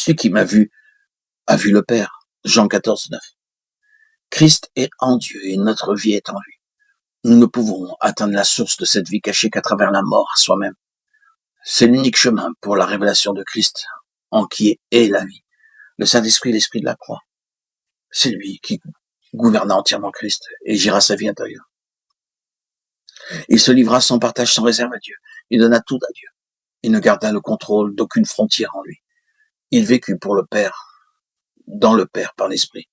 Celui qui m'a vu a vu le Père. Jean 14, 9. Christ est en Dieu et notre vie est en lui. Nous ne pouvons atteindre la source de cette vie cachée qu'à travers la mort à soi-même. C'est l'unique chemin pour la révélation de Christ, en qui est la vie. Le Saint-Esprit, l'Esprit de la croix. C'est lui qui gouverna entièrement Christ et gira sa vie intérieure. Il se livra sans partage, sans réserve à Dieu. Il donna tout à Dieu. Il ne garda le contrôle d'aucune frontière en lui. Il vécut pour le Père, dans le Père, par l'Esprit.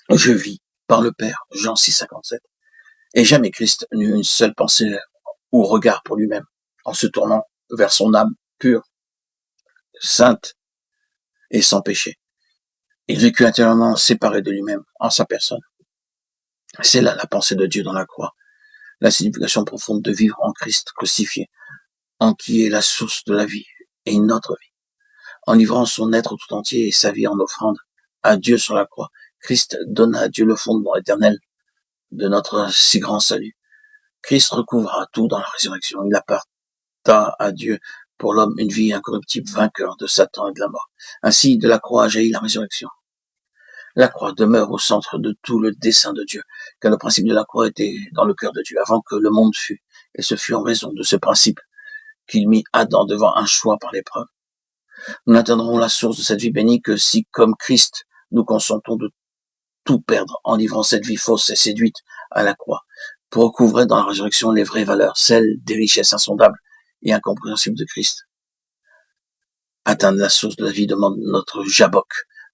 Je vis par le Père, Jean 6, 57. Et jamais Christ n'eut une seule pensée ou regard pour lui-même, en se tournant vers son âme pure, sainte et sans péché. Il vécut intérieurement séparé de lui-même, en sa personne. C'est là la pensée de Dieu dans la croix, la signification profonde de vivre en Christ crucifié, en qui est la source de la vie et notre vie. En livrant son être tout entier et sa vie en offrande à Dieu sur la croix, Christ donna à Dieu le fondement éternel de notre si grand salut. Christ recouvra tout dans la résurrection. Il apporta à Dieu pour l'homme une vie incorruptible, vainqueur de Satan et de la mort. Ainsi, de la croix a jailli la résurrection. La croix demeure au centre de tout le dessein de Dieu, car le principe de la croix était dans le cœur de Dieu avant que le monde fût. Et ce fut en raison de ce principe qu'il mit Adam devant un choix par l'épreuve. Nous n'atteindrons la source de cette vie bénie que si, comme Christ, nous consentons de tout perdre en livrant cette vie fausse et séduite à la croix, pour recouvrer dans la résurrection les vraies valeurs, celles des richesses insondables et incompréhensibles de Christ. Atteindre la source de la vie demande notre jabok,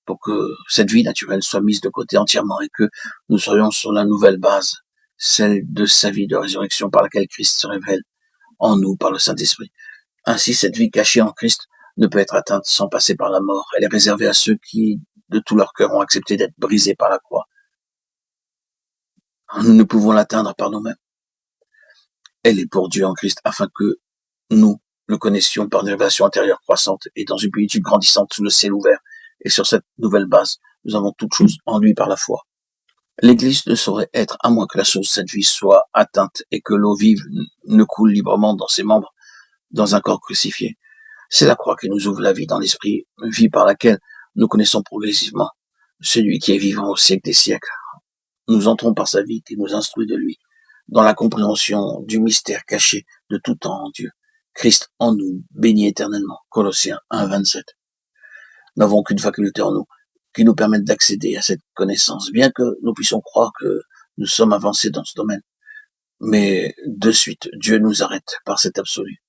pour que cette vie naturelle soit mise de côté entièrement et que nous soyons sur la nouvelle base, celle de sa vie de résurrection par laquelle Christ se révèle en nous par le Saint-Esprit. Ainsi, cette vie cachée en Christ ne peut être atteinte sans passer par la mort. Elle est réservée à ceux qui, de tout leur cœur, ont accepté d'être brisés par la croix. Nous ne pouvons l'atteindre par nous-mêmes. Elle est pour Dieu en Christ, afin que nous le connaissions par une révélation intérieure croissante et dans une plénitude grandissante sous le ciel ouvert. Et sur cette nouvelle base, nous avons toutes choses en lui par la foi. L'Église ne saurait être à moins que la source de cette vie soit atteinte et que l'eau vive ne coule librement dans ses membres, dans un corps crucifié. C'est la croix qui nous ouvre la vie dans l'esprit, vie par laquelle nous connaissons progressivement celui qui est vivant au siècle des siècles. Nous entrons par sa vie qui nous instruit de lui, dans la compréhension du mystère caché de tout temps en Dieu. Christ en nous, béni éternellement. Colossiens 1, 27. Nous n'avons qu'une faculté en nous qui nous permette d'accéder à cette connaissance, bien que nous puissions croire que nous sommes avancés dans ce domaine. Mais de suite, Dieu nous arrête par cet absolu.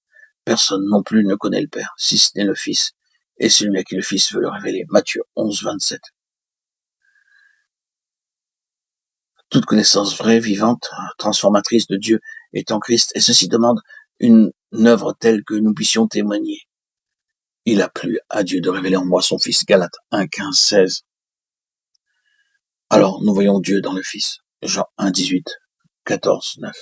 Personne non plus ne connaît le Père, si ce n'est le Fils, et celui à qui le Fils veut le révéler. Matthieu 11, 27. Toute connaissance vraie, vivante, transformatrice de Dieu est en Christ, et ceci demande une œuvre telle que nous puissions témoigner. Il a plu à Dieu de révéler en moi son Fils. Galates 1, 15, 16. Alors, nous voyons Dieu dans le Fils. Jean 1, 18, 14, 9.